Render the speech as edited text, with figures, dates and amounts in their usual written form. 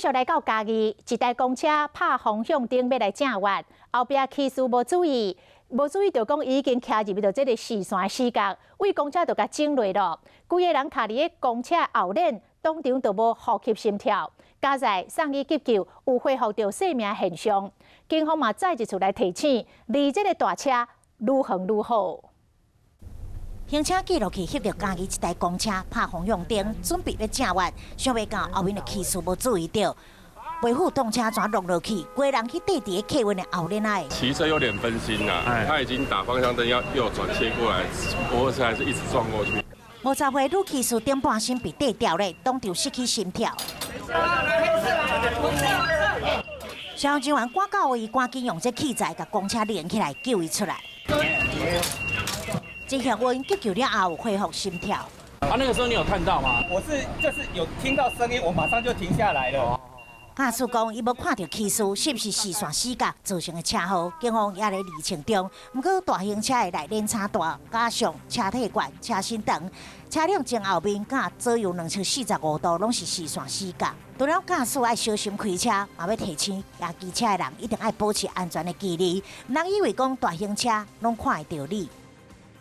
续来到嘉义，一台公车拍方向灯要来正越，后壁骑士无注意就讲已经徛入到这个视线死角，为公车就甲整落咯。规个人徛伫个公车后链，当场就无呼吸心跳，加在送医急救，有恢复到生命现象。警方嘛再一次来提醒，离这个大车愈远愈好。 行车记录器翕到嘉义一台公车拍方向灯，准备要正越，想要到后面的骑士无注意到，维护动车全落落去，规人去缀伫个客运的后链内。骑车有点分心啦，他已经打方向灯要右转切过来，摩托车还是一直撞过去。50岁女骑士顶半身被跌掉咧，当场失去心跳。消防人员赶到位，赶紧用这器材把公车连起来，救伊出来。 这条温急救了后恢复心跳。那个时候你有看到吗？我就是有听到声音，我马上就停下来了。驾驶讲，伊无看到骑士是不是视线死角造成的车祸，警方也在厘清中。不过大型车的内链差大，加上车体悬、车身长，车辆前后面甲左右245度拢是视线死角。除了驾驶爱小心开车，也要提醒骑车的人一定要保持安全的距离，唔通以为讲大型车拢看会到你。